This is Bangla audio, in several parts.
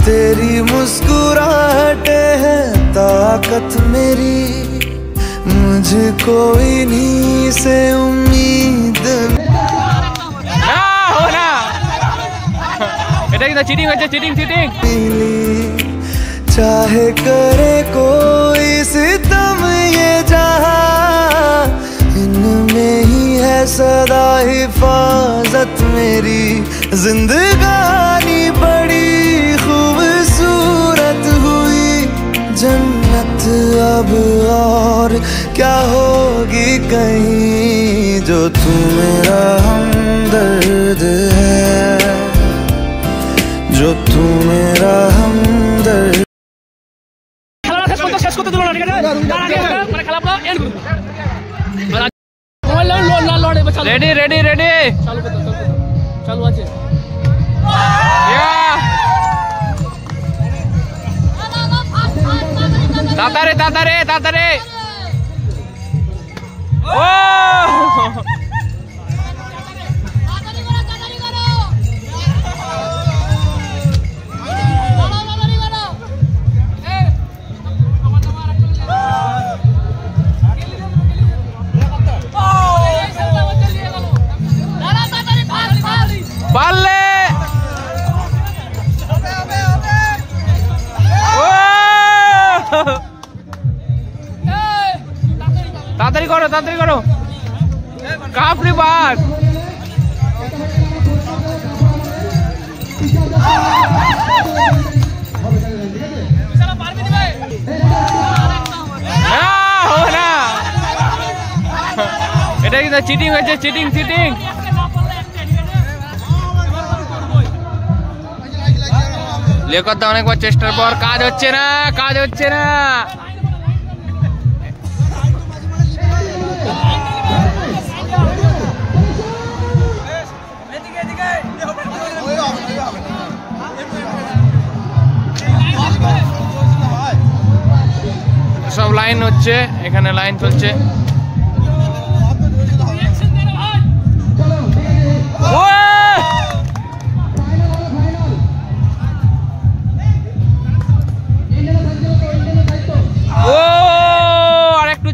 तेरी मुस्कुराहटे है ताकत मेरी, मुझे कोई नहीं से उम्मीद चाहे करे कोई सितम ये जहां, इनमें ही है सदा हिफाजत मेरी। जिंदगानी बड़ी खूबसूरत हुई जन्नत अब और क्या होगी कहीं, जो तू मेरा हमदर्द है, जो तू मेरा हमदर्द। रेडी रेडी रेडी चालू আছে তাড়াতাড়ি তাড়াতাড়ি তাড়াতাড়ি ও পারলে তাড়াতাড়ি করো তাড়াতাড়ি করো কাপড়ি বাস এটা কিন্তু চিটিং হয়েছে চিটিং চিটিং লেখাতে অনেকবার চেষ্টার পর কাজ হচ্ছে না কাজ হচ্ছে না সব লাইন হচ্ছে এখানে লাইন চলছে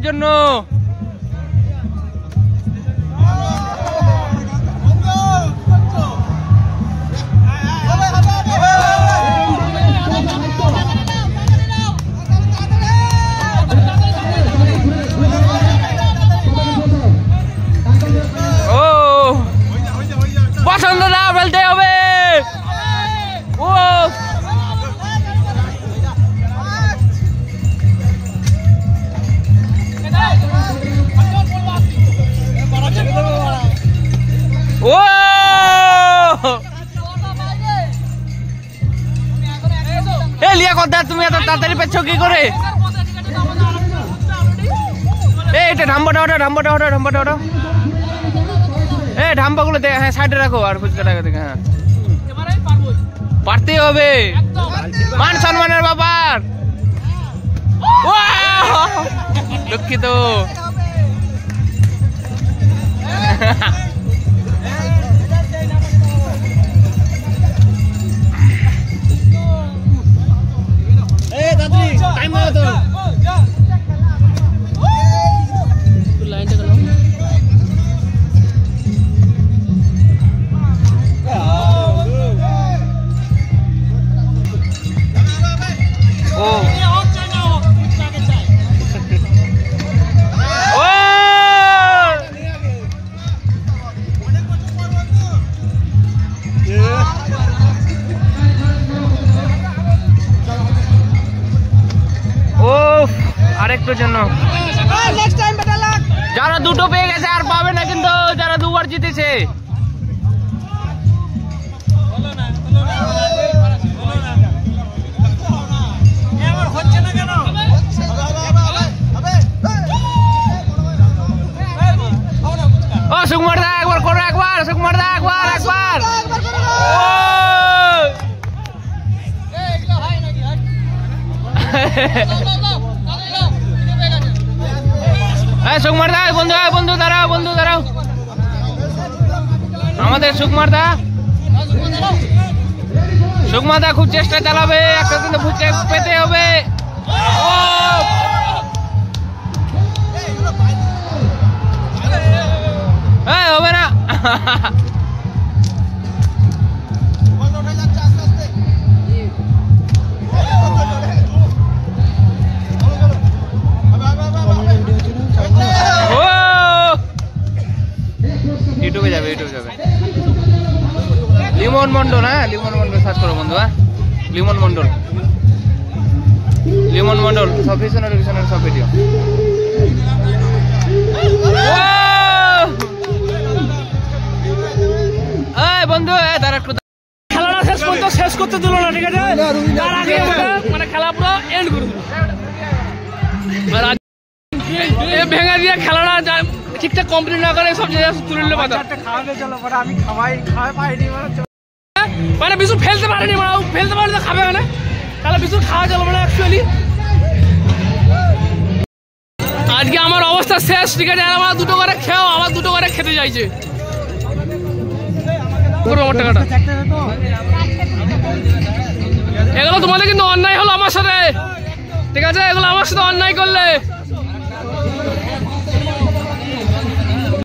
জন্য ও পছন্দ না বলতে হবে ও ও এ লিয়া কথা তুমি এত তাড়াতাড়ি পেছো কি করে এ এটা ঢাম্বাটা ওটা ঢাম্বাটা ওটা ঢাম্বাটা ওটা এ ঢাম্বাগুলো দে হ্যাঁ সাইডে রাখো আর ফুচকাটা দেখে হ্যাঁ পারতেই হবে মান সম্মানের ব্যাপার দুঃখিত আরেকটার জন্য যারা দুটো পেয়ে গেছে আর পাবে না কিন্তু যারা দুবার জিতেছে ও সুকুমার দা একবার করো একবার সুকুমার দা একবার একবার সুকুমার দা বন্ধু বন্ধু দাঁড়াও বন্ধু দাঁড়াও আমাদের সুকুমার দা সুকমাদা খুব চেষ্টা চালাবে, একটা কিন্তু ফুচকা পেতে হবে। হবে না। ইউটিউবে যাবে, ইউটিউবে যাবে। লিমন মন্ডল, হ্যাঁ লিমন মন্ডল সার্চ করো বন্ধু। হ্যাঁ লিমন মন্ডল, লিমন মন্ডল সব পিছনের পিছনের সব ভিডিও। বন্ধু তার একটু খেলাটা শেষ পর্যন্ত শেষ করতে দিল না, ঠিক আছে? তার আগে মানে খেলা পুরো এন্ড করে দিল। ভেঙে দিয়ে খেলাটা ঠিকঠাক কমপ্লিট না করে সব জায়গায় তুলে নিল। মানে বিশু ফেলতে পারেনি, মানে ফেলতে পারলে তো খাবে না, তাহলে বিশু খাওয়া চলো মানে অ্যাকচুয়ালি। আজকে আমার অবস্থা শেষ, ঠিক আছে? আমার দুটো করে খেও, আবার দুটো করে খেতে চাইছে। আমার টাকাটা এগুলো তোমাদের কিন্তু অন্যায় হলো আমার সাথে, ঠিক আছে? এগুলো আমার সাথে অন্যায় করলে